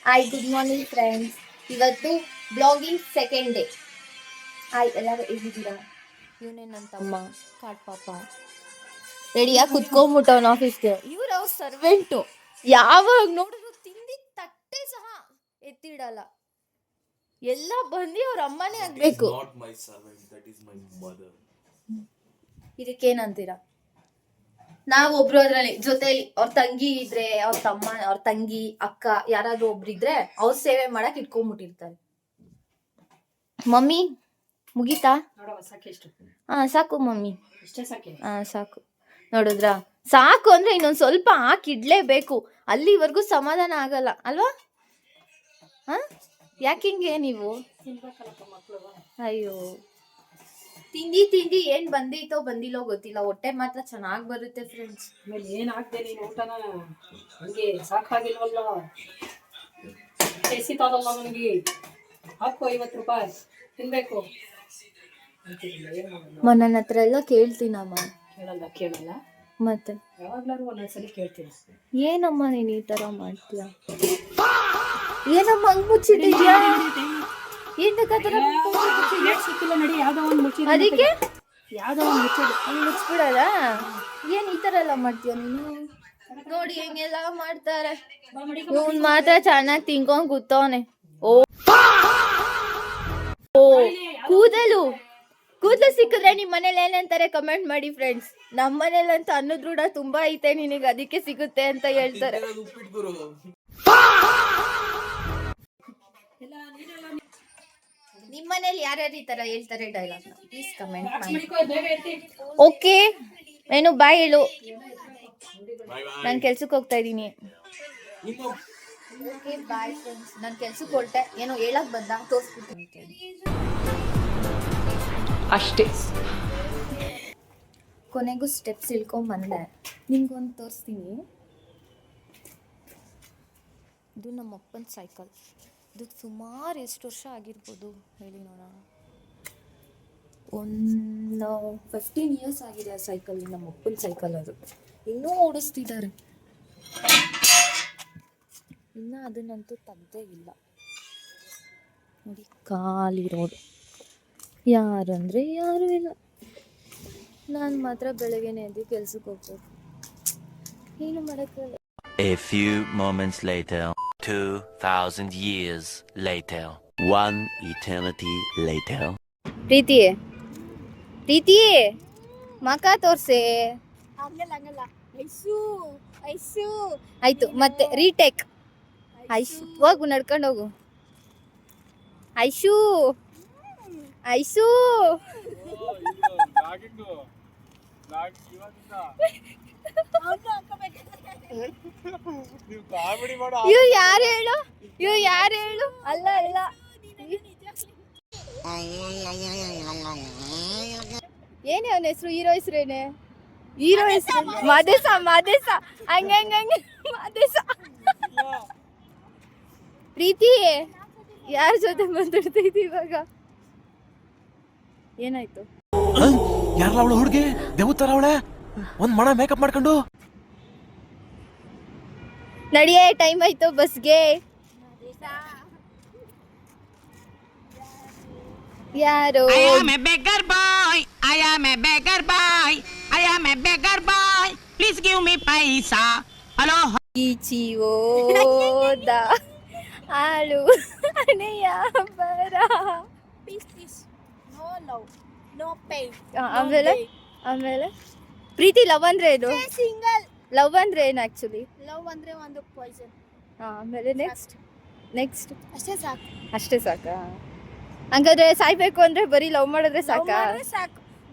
Hi, good morning friends. ಇವತ್ತು blogging second day. Hi, ಎಲ್ಲರೂ ಹೇಗಿದ್ದೀರಾ? ಇವನೇ ನನ್ನ ತಮ್ಮ ಕಾಟ್ ಪಾಪ ರೆಡಿಯಾಗಿ ಕುತ್ಕೊಂಡ್ಬಿಟ್ಟವನ ಆಫೀಸ್ಗೆ. ಇವ್ರು ಅವ್ರ ಸರ್ವೆಂಟು. ಯಾವಾಗ ನೋಡಿದ್ರು ತಿಂದಿದ್ದ ತಟ್ಟೆ ಸಹ ಎತ್ತಿಡಲ್ಲ. ಎಲ್ಲ ಬಂದು ಅವ್ರ ಅಮ್ಮನೇ ಆಗ್ಬೇಕು. ಇದಕ್ಕೇನಂತೀರಾ? ನಾವು ಒಬ್ರು ಅದ್ರಲ್ಲಿ ಜೊತೆಲಿ ಅವ್ರ ತಂಗಿ ಇದ್ರೆ, ಅವ್ರ ತಮ್ಮ, ಅವ್ರ ತಂಗಿ, ಅಕ್ಕ ಯಾರಾದ್ರೂ ಒಬ್ರಿದ್ರೆ ಅವ್ರ ಸೇವೆ ಮಾಡಕ್ ಇಟ್ಕೊಂಡ್ಬಿಟ್ಟಿರ್ತಾರೆ. ಮಮ್ಮಿ ಮುಗೀತಾ? ಸಾಕು ಮಮ್ಮಿ, ಸಾಕು. ನೋಡಿದ್ರಾ, ಸಾಕು ಅಂದ್ರೆ ಇನ್ನೊಂದ್ ಸ್ವಲ್ಪ ಹಾಕಿಡ್ಲೇಬೇಕು. ಅಲ್ಲಿವರೆಗೂ ಸಮಾಧಾನ ಆಗಲ್ಲ ಅಲ್ವಾ? ಯಾಕಿಂಗೆ ನೀವು? ಅಯ್ಯೋ, ತಿಂದಿ ತಿಂದಿ ಏನ್ ಬಂದೈತೋ ಬಂದಿಲ್ಲೋ ಗೊತ್ತಿಲ್ಲ, ಹೊಟ್ಟೆ ಮಾತ್ರ ಚೆನ್ನಾಗ್ ಬರುತ್ತೆ ಫ್ರೆಂಡ್ಸ್. ಏನ್ ಹಾಕ್ದೆ ನೀನು ಊಟನ? ಹಂಗೆ ಸಾಕಾಗಿಲ್ವಲ್ಲ? ಎಸಿತಾವಲ್ಲ ನನಗೆ. ಹಾಕು 50 ರೂಪಾಯಿ ತಿನ್ಬೇಕು. ನನ್ನ ಹತ್ರ ಎಲ್ಲ ಕೇಳ್ತೀನಮ್ಮ. ಕೇಳಲ್ಲ ಮತ್ತೆ ಯಾವಾಗ್ಲಾರು ಒಂದೊಂದ್ಸಲಿ ಕೇಳ್ತೀನಿ. ಏನಮ್ಮ ನೀನ್ ಈ ತರ ಮಾಡ್ತೀಯ? ಏನಮ್ಮ ಹಂಗ್ ಮುಚ್ಚಿಟ್ಟಿದ್ಯಾ? ಅದಕ್ಕೆ ಯಾವ್ದೋ ಒಂದು ಮುಚ್ಬಿಡಲ್ಲ. ಏನ್ ಈ ತರ ಎಲ್ಲ ಮಾಡ್ತೀಯ ನೀನು? ನೋಡಿ ಹೆಂಗೆಲ್ಲ ಮಾಡ್ತಾರೆ. ಇವ್ನ್ ಮಾತ್ರ ಚೆನ್ನಾಗಿ ತಿನ್ಕೊಂಡ್ ಕೂತವನೆ. ಓ ಕೂದಲು ಸಿಕ್ಕಿದ್ರೆ ನಿಮ್ ಮನೇಲಿ ಏನಂತಾರೆ ಕಮೆಂಟ್ ಮಾಡಿ ಫ್ರೆಂಡ್ಸ್. ನಮ್ಮ ಮನೇಲಂತೂ ಅನ್ನದ ರೂಢ ತುಂಬಾ ಐತೆ ನಿನಗೆ, ಅದಕ್ಕೆ ಸಿಗುತ್ತೆ ಅಂತ ಹೇಳ್ತಾರೆ. ನಿಮ್ ಮನೇಲಿ ಯಾರ್ಯಾರು ಈ ತರ ಹೇಳ್ತಾರೆ ಡೈಲಾಗ್ ಪ್ಲೀಸ್ ಕಮೆಂಟ್ ಮಾಡಿ. ಓಕೆ, ಏನು ಬಾಯ್ ಹೇಳು. ನಾನು ಕೆಲ್ಸಕ್ಕೆ ಹೋಗ್ತಾ ಇದ್ದೀನಿ. ಓಕೆ ಬಾಯ್ ಫ್ರೆಂಡ್ಸ್, ನಾನು ಕೆಲ್ಸಕ್ಕೆ ಹೊರಟೆ. ಏನೋ ಹೇಳಕ್ ಬಂದ, ತೋರಿಸ್ಬಿಡ್ತೀನಿ ಅಷ್ಟೇ. ಕೊನೆಗೂ ಸ್ಟೆಪ್ಸ್ ಇಳ್ಕೊಂಡ್ ಬಂದೆ. ನಿಮ್ಗೊಂದು ತೋರಿಸ್ತೀನಿ. ಇದು ನಮ್ಮ ಅಪ್ಪನ ಸೈಕಲ್. ಇದು ಸುಮಾರು ಎಷ್ಟು ವರ್ಷ ಆಗಿರ್ಬೋದು ಹೇಳಿ ನೋಡೋಣ. ಒಂದು 15 ಇಯರ್ಸ್ ಆಗಿದೆ ಆ ಸೈಕಲ್. ನಮ್ಮ ಅಪ್ಪನ ಸೈಕಲ್ ಅದು. ಇನ್ನೂ ಓಡಿಸ್ತಿದ್ದಾರೆ. ಇನ್ನು ಅದನ್ನಂತೂ ತೆಗ್ದೇ ಇಲ್ಲ ನೋಡಿ. ಖಾಲಿ ರೋಡ್, ಯಾರಂದ್ರೆ ಯಾರು ಇಲ್ಲ. ನಾನು ಮಾತ್ರ ಬೆಳಗ್ಗೆನೇ ಎದ್ದು ಕೆಲ್ಸಕ್ಕೆ ಹೋಗ್ಬೇಕು. ಏನು ಮಾಡೋಕ್ಕಲ್ಲ. A few moments later, 2000 years later, one eternity later. ಪ್ರೀತಿ ಮಕ ತೋರ್ಸೆ. ಆಯ್ತು, ಮತ್ತೆ ರೀಟೇಕ್. ಐಶು ಹೋಗು, ನಡ್ಕೊಂಡು ಹೋಗು. ಐಶು ಇವ್ ಯಾರು ಹೇಳು? ಅಲ್ಲ ಏನೇ ಅವನ ಹೆಸರು? ಹೀರೋ ಹೆಸರೇನೆ? ಹೀರೋ ಹೆಸರು ಮಾದೇಶ. ಹಂಗೆ ಮಾದೇಶ. ಪ್ರೀತಿ ಯಾರ ಜೊತೆ ಮಾತಾಡ್ತಾ ಇದ್ದೀವಿ ಇವಾಗ? ಏನಾಯ್ತು? ಯಾರಲ್ಲ ಅವಳು ಹುಡುಗಿ? ದೇವತರ ಅವಳೆ, ಒಂದ್ ಮಣ ಮೇಕಪ್ ಮಾಡ್ಕೊಂಡು. ನಡಿಯೇ, ಟೈಮ್ ಆಯ್ತು ಬಸ್ಗೆ. ಯಾರೋ I am a beggar boy. Please give me paisa. Hello. ಈಚಿ ಓದ ಆಳು ಹಣೆಯ ಬರ. ಆಮೇಲೆ ಪ್ರೀತಿ ಲವ್ ಅಂದ್ರೆ ಏನು? ಲವ್ ಅಂದ್ರೆ ಏನು ಆಕ್ಚುಲಿ? ಲವ್ ಅಂದ್ರೆ ಒಂದು ಪಾಯ್ಸನ್. ಆಮೇಲೆ ನೆಕ್ಸ್ಟ್ ಅಷ್ಟೇ ಸಾಕಾ? ಹಂಗಾದ್ರೆ ಸಾಯ್ಬೇಕು ಅಂದ್ರೆ ಬರೀ ಲವ್ ಮಾಡಿದ್ರೆ ಸಾಕಾ?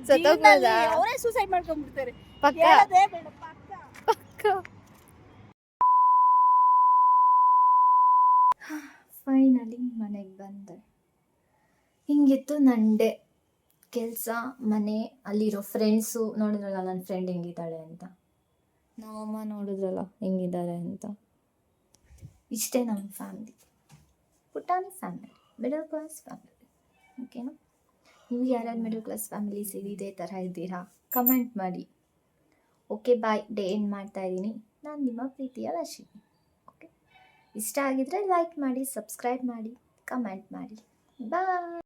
ಸತ್ತೋಗ್ಬೋದಾ? ಅವರೇ ಸೂಸೈಡ್ ಮಾಡ್ಕೊಂಡ್ಬಿಡ್ತಾರೆ. ಪಕ್ಕ. ಫೈನಲಿ ಮನೆಗೆ ಬಂದೆ. ಹಿಂಗಿತ್ತು ನಂಡೆ ಕೆಲಸ, ಮನೆ, ಅಲ್ಲಿರೋ ಫ್ರೆಂಡ್ಸು. ನೋಡಿದ್ರಲ್ಲ ನನ್ನ ಫ್ರೆಂಡ್ ಹೆಂಗಿದ್ದಾಳೆ ಅಂತ, ನಮ್ಮಮ್ಮ ನೋಡಿದ್ರಲ್ಲ ಹೆಂಗಿದ್ದಾರೆ ಅಂತ. ಇಷ್ಟೇ ನಮ್ಮ ಫ್ಯಾಮಿಲಿ, ಪುಟಾಣಿ ಫ್ಯಾಮಿಲಿ, ಮಿಡಲ್ ಕ್ಲಾಸ್ ಫ್ಯಾಮಿಲಿ. ಓಕೆನಾ? ನೀವು ಯಾರ್ಯಾರು ಮಿಡಲ್ ಕ್ಲಾಸ್ ಫ್ಯಾಮಿಲೀಸ್ ಇದೇ ಥರ ಇದ್ದೀರಾ ಕಮೆಂಟ್ ಮಾಡಿ. Okay bye. ಡೇ ಎಂಡ್ ಮಾಡ್ತಾ ಇದ್ದೀನಿ. ನಾನು ನಿಮ್ಮ ಪ್ರೀತಿಯ ರಶ್ಮಿ. ಓಕೆ, ಇಷ್ಟ ಆಗಿದ್ರೆ ಲೈಕ್ ಮಾಡಿ, ಸಬ್ಸ್ಕ್ರೈಬ್ ಮಾಡಿ, ಕಮೆಂಟ್ ಮಾಡಿ. ಬಾಯ್.